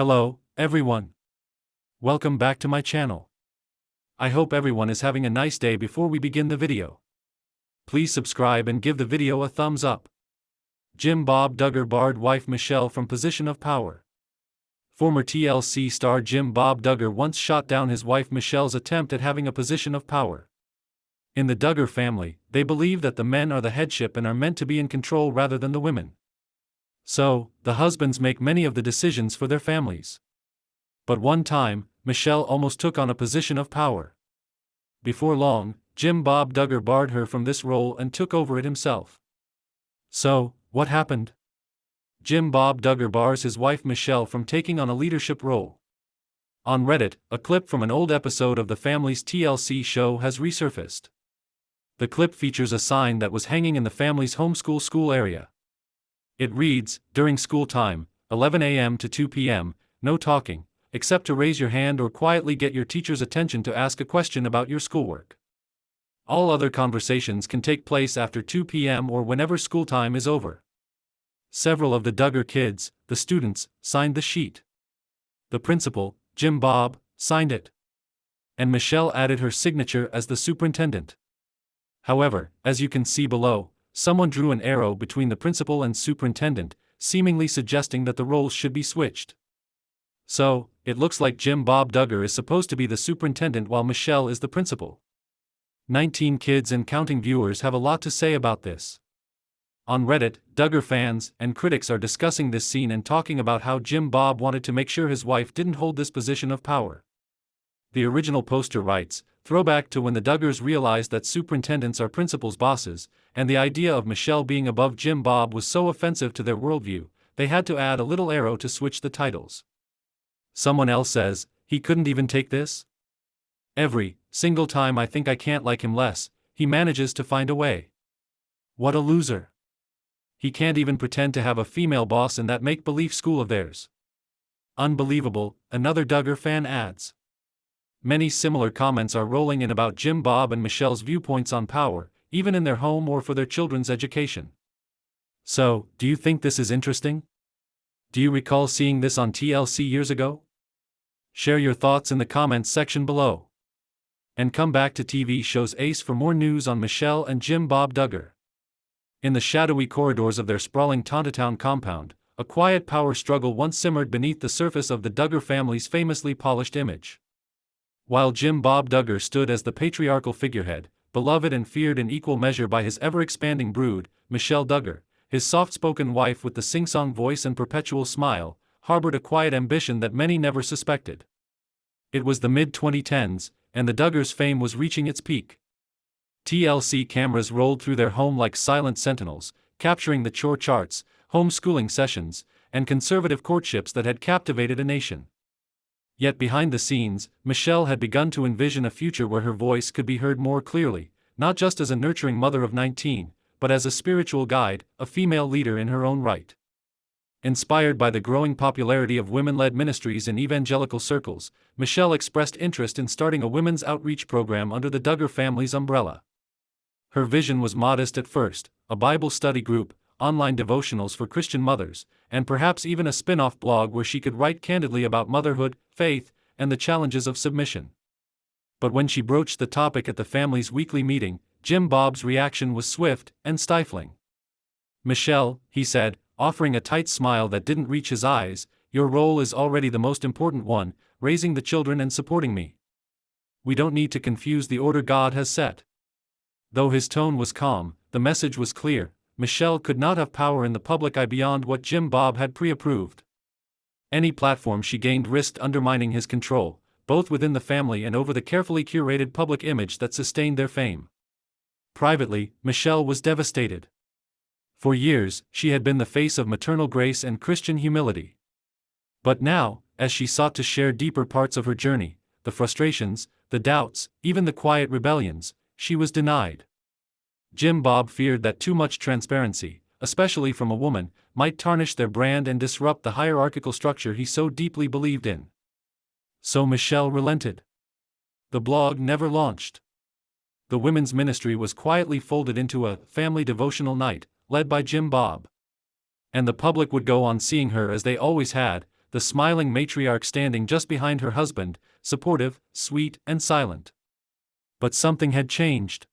Hello, everyone. Welcome back to my channel. I hope everyone is having a nice day. Before we begin the video, please subscribe and give the video a thumbs up. Jim Bob Duggar barred wife Michelle from position of power. Former TLC star Jim Bob Duggar once shot down his wife Michelle's attempt at having a position of power. In the Duggar family, they believe that the men are the headship and are meant to be in control rather than the women. So, the husbands make many of the decisions for their families. But one time, Michelle almost took on a position of power. Before long, Jim Bob Duggar barred her from this role and took over it himself. So, what happened? Jim Bob Duggar bars his wife Michelle from taking on a leadership role. On Reddit, a clip from an old episode of the family's TLC show has resurfaced. The clip features a sign that was hanging in the family's homeschool school area. It reads, "During school time, 11 a.m. to 2 p.m., no talking, except to raise your hand or quietly get your teacher's attention to ask a question about your schoolwork. All other conversations can take place after 2 p.m. or whenever school time is over." Several of the Duggar kids, the students, signed the sheet. The principal, Jim Bob, signed it. And Michelle added her signature as the superintendent. However, as you can see below, someone drew an arrow between the principal and superintendent, seemingly suggesting that the roles should be switched. So, it looks like Jim Bob Duggar is supposed to be the superintendent while Michelle is the principal. 19 kids and counting viewers have a lot to say about this. On Reddit, Duggar fans and critics are discussing this scene and talking about how Jim Bob wanted to make sure his wife didn't hold this position of power. The original poster writes, "Throwback to when the Duggars realized that superintendents are principals' bosses, and the idea of Michelle being above Jim Bob was so offensive to their worldview, they had to add a little arrow to switch the titles." Someone else says, "He couldn't even take this? Every single time I think I can't like him less, he manages to find a way. What a loser. He can't even pretend to have a female boss in that make-believe school of theirs. Unbelievable," another Duggar fan adds. Many similar comments are rolling in about Jim Bob and Michelle's viewpoints on power, even in their home or for their children's education. So, do you think this is interesting? Do you recall seeing this on TLC years ago? Share your thoughts in the comments section below. And come back to TV shows Ace for more news on Michelle and Jim Bob Duggar. In the shadowy corridors of their sprawling Tontatown compound, a quiet power struggle once simmered beneath the surface of the Duggar family's famously polished image. While Jim Bob Duggar stood as the patriarchal figurehead, beloved and feared in equal measure by his ever-expanding brood, Michelle Duggar, his soft-spoken wife with the sing-song voice and perpetual smile, harbored a quiet ambition that many never suspected. It was the mid-2010s, and the Duggars' fame was reaching its peak. TLC cameras rolled through their home like silent sentinels, capturing the chore charts, homeschooling sessions, and conservative courtships that had captivated a nation. Yet behind the scenes, Michelle had begun to envision a future where her voice could be heard more clearly, not just as a nurturing mother of 19, but as a spiritual guide, a female leader in her own right. Inspired by the growing popularity of women-led ministries in evangelical circles, Michelle expressed interest in starting a women's outreach program under the Duggar family's umbrella. Her vision was modest at first: a Bible study group, online devotionals for Christian mothers, and perhaps even a spin-off blog where she could write candidly about motherhood, faith, and the challenges of submission. But when she broached the topic at the family's weekly meeting, Jim Bob's reaction was swift and stifling. "Michelle," he said, offering a tight smile that didn't reach his eyes, "your role is already the most important one, raising the children and supporting me. We don't need to confuse the order God has set." Though his tone was calm, the message was clear: Michelle could not have power in the public eye beyond what Jim Bob had pre-approved. Any platform she gained risked undermining his control, both within the family and over the carefully curated public image that sustained their fame. Privately, Michelle was devastated. For years, she had been the face of maternal grace and Christian humility. But now, as she sought to share deeper parts of her journey, the frustrations, the doubts, even the quiet rebellions, she was denied. Jim Bob feared that too much transparency, especially from a woman, might tarnish their brand and disrupt the hierarchical structure he so deeply believed in. So Michelle relented. The blog never launched. The women's ministry was quietly folded into a family devotional night, led by Jim Bob. And the public would go on seeing her as they always had, the smiling matriarch standing just behind her husband, supportive, sweet, and silent. But something had changed.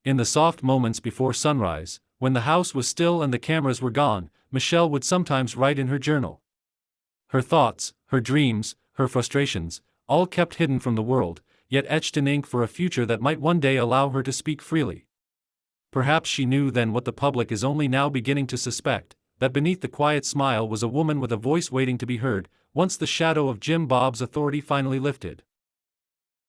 In the soft moments before sunrise, when the house was still and the cameras were gone, Michelle would sometimes write in her journal. Her thoughts, her dreams, her frustrations, all kept hidden from the world, yet etched in ink for a future that might one day allow her to speak freely. Perhaps she knew then what the public is only now beginning to suspect, that beneath the quiet smile was a woman with a voice waiting to be heard, once the shadow of Jim Bob's authority finally lifted.